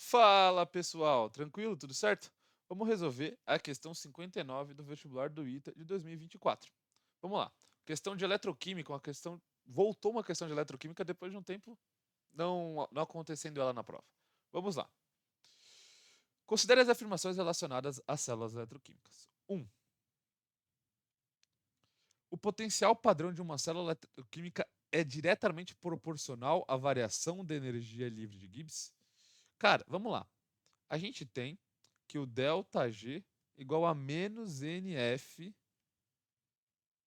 Fala pessoal, tranquilo? Tudo certo? Vamos resolver a questão 59 do vestibular do ITA de 2024. Vamos lá. Questão de eletroquímica, voltou uma questão de eletroquímica depois de um tempo não acontecendo ela na prova. Vamos lá. Considere as afirmações relacionadas às células eletroquímicas. 1. O potencial padrão de uma célula eletroquímica é diretamente proporcional à variação da energia livre de Gibbs? Cara, vamos lá. A gente tem que o ΔG igual a menos NF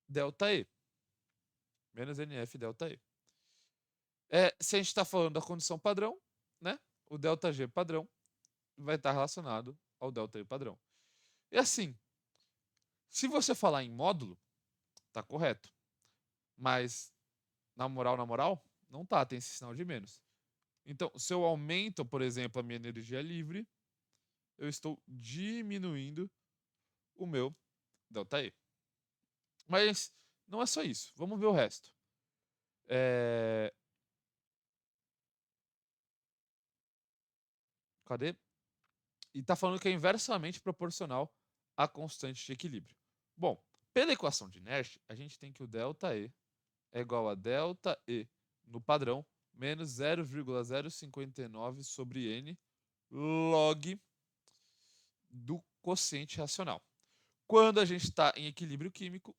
ΔE. Menos NF ΔE. Se a gente está falando da condição padrão, né? O ΔG padrão vai estar relacionado ao ΔE padrão. E assim, se você falar em módulo, tá correto. Mas na moral, não tá, tem esse sinal de menos. Então, se eu aumento, por exemplo, a minha energia livre, eu estou diminuindo o meu ΔE. Mas não é só isso. Vamos ver o resto. Cadê? E está falando que é inversamente proporcional à constante de equilíbrio. Bom, pela equação de Nash, a gente tem que o ΔE é igual a ΔE no padrão menos 0,059 sobre N log do quociente racional. Quando a gente está em equilíbrio químico,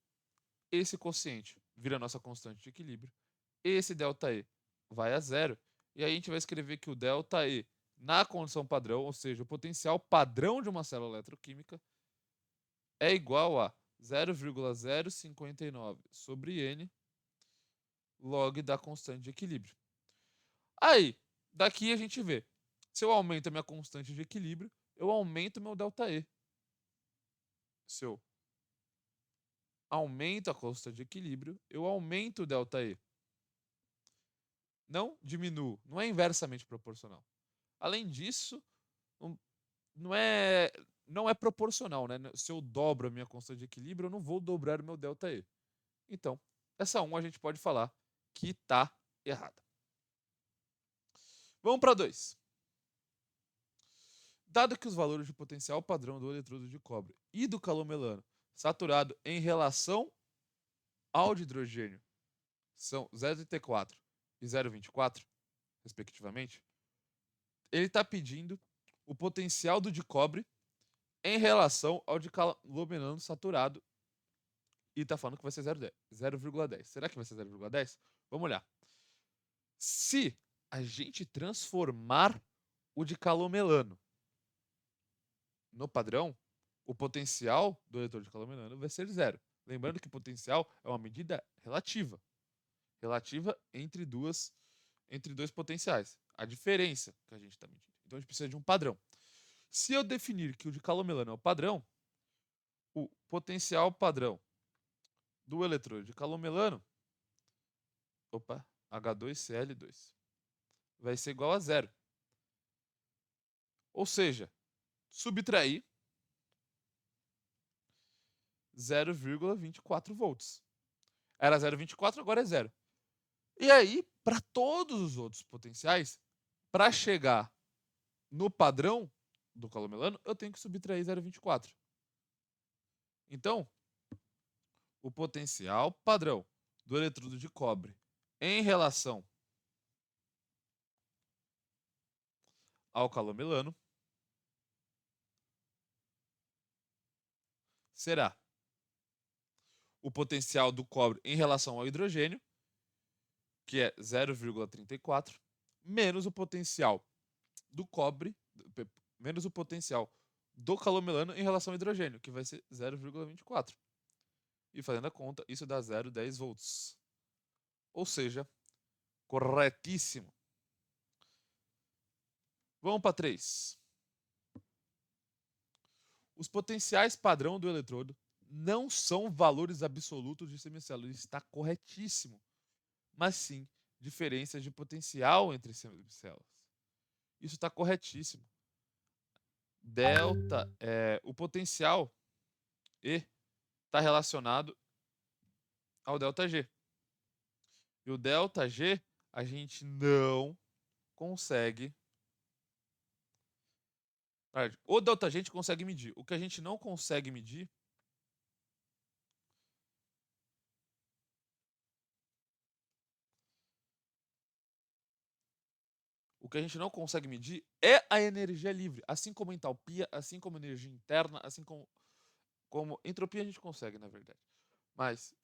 esse quociente vira nossa constante de equilíbrio, esse ΔE vai a zero, e aí a gente vai escrever que o ΔE na condição padrão, ou seja, o potencial padrão de uma célula eletroquímica, é igual a 0,059 sobre N log da constante de equilíbrio. Aí, daqui a gente vê, se eu aumento a minha constante de equilíbrio, eu aumento meu ΔE. Se eu aumento a constante de equilíbrio, eu aumento o ΔE. Não diminuo, não é inversamente proporcional. Além disso, não é, não é proporcional, né? Se eu dobro a minha constante de equilíbrio, eu não vou dobrar o meu ΔE. Então, essa 1 a gente pode falar que está errada. Vamos para 2. Dado que os valores de potencial padrão do eletrodo de cobre e do calomelano saturado em relação ao de hidrogênio são 0,34 e 0,24, respectivamente, ele está pedindo o potencial do de cobre em relação ao de calomelano saturado e está falando que vai ser 0,10. Será que vai ser 0,10? Vamos olhar. Se a gente transformar o de calomelano no padrão, o potencial do eletrodo de calomelano vai ser zero. Lembrando que potencial é uma medida relativa. Relativa entre dois potenciais. A diferença que a gente está medindo. Então a gente precisa de um padrão. Se eu definir que o de calomelano é o padrão, o potencial padrão do eletrodo de calomelano, H2Cl2, vai ser igual a zero. Ou seja, subtrair 0,24 volts. Era 0,24, agora é zero. E aí, para todos os outros potenciais, para chegar no padrão do calomelano, eu tenho que subtrair 0,24. Então, o potencial padrão do eletrodo de cobre em relação ao calomelano será o potencial do cobre em relação ao hidrogênio, que é 0,34, menos o potencial do cobre, menos o potencial do calomelano em relação ao hidrogênio, que vai ser 0,24. E fazendo a conta, isso dá 0,10 volts. Ou seja, corretíssimo. Vamos para 3. Os potenciais padrão do eletrodo não são valores absolutos de semicélulas. Isso está corretíssimo. Mas sim diferenças de potencial entre semicélulas. Isso está corretíssimo. O potencial E está relacionado ao ΔG. E o ΔG a gente não consegue O delta G a gente consegue medir. O que a gente não consegue medir é a energia livre, assim como entalpia, assim como energia interna, assim como entropia a gente consegue, na verdade. Mas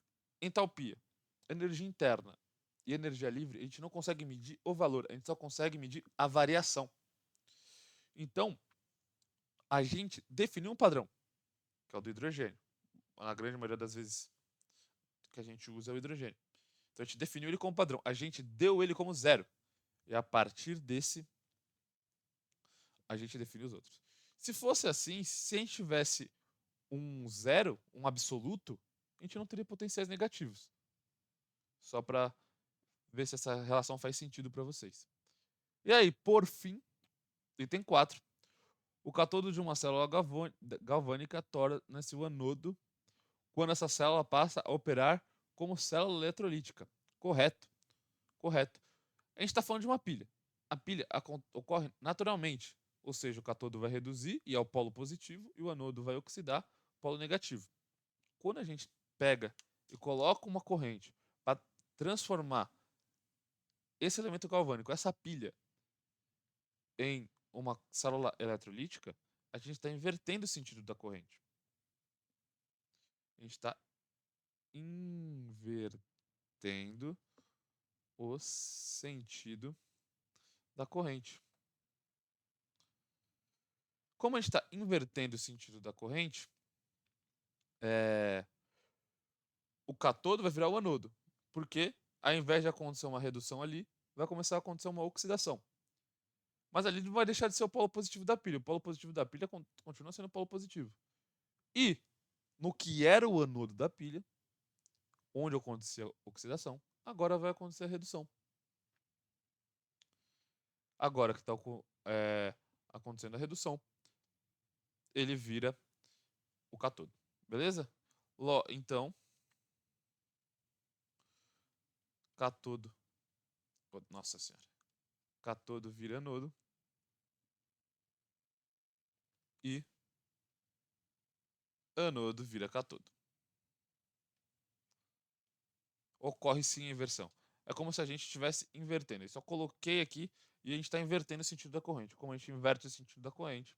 entalpia, energia interna e energia livre, a gente não consegue medir o valor, a gente só consegue medir a variação. Então, a gente definiu um padrão, que é o do hidrogênio. Na grande maioria das vezes que a gente usa é o hidrogênio. Então a gente definiu ele como padrão, a gente deu ele como zero. E a partir desse, a gente define os outros. Se fosse assim, se a gente tivesse um zero, um absoluto, a gente não teria potenciais negativos. Só para ver se essa relação faz sentido para vocês. E aí, por fim, item 4. O cátodo de uma célula galvânica torna-se o anodo quando essa célula passa a operar como célula eletrolítica. Correto. Correto. A gente está falando de uma pilha. A pilha ocorre naturalmente, ou seja, o cátodo vai reduzir e é o polo positivo e o anodo vai oxidar, polo negativo. Quando a gente pega e coloca uma corrente para transformar esse elemento galvânico, essa pilha, em uma célula eletrolítica, a gente está invertendo o sentido da corrente. A gente está invertendo o sentido da corrente. Como a gente está invertendo o sentido da corrente, o cátodo vai virar o anodo. Porque, ao invés de acontecer uma redução ali, vai começar a acontecer uma oxidação. Mas ali não vai deixar de ser o polo positivo da pilha. O polo positivo da pilha continua sendo o polo positivo. E, no que era o anodo da pilha, onde acontecia a oxidação, agora vai acontecer a redução. Agora que está acontecendo a redução, ele vira o cátodo. Beleza? Então, cátodo. Nossa senhora. Cátodo vira anodo. E anodo vira cátodo. Ocorre sim a inversão. É como se a gente estivesse invertendo. Eu só coloquei aqui e a gente está invertendo o sentido da corrente. Como a gente inverte o sentido da corrente,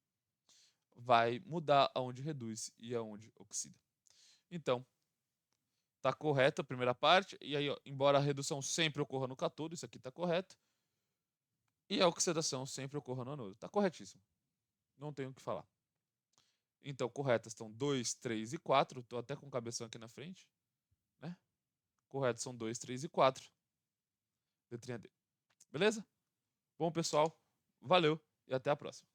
vai mudar aonde reduz e aonde oxida. Então, está correta a primeira parte. E aí, ó, embora a redução sempre ocorra no cátodo, isso aqui está correto. E a oxidação sempre ocorra no anodo. Está corretíssimo. Não tenho o que falar. Então, corretas estão 2, 3 e 4. Estou até com o cabeção aqui na frente. Né? Corretos são 2, 3 e 4. Letrinha D. Beleza? Bom, pessoal, valeu e até a próxima.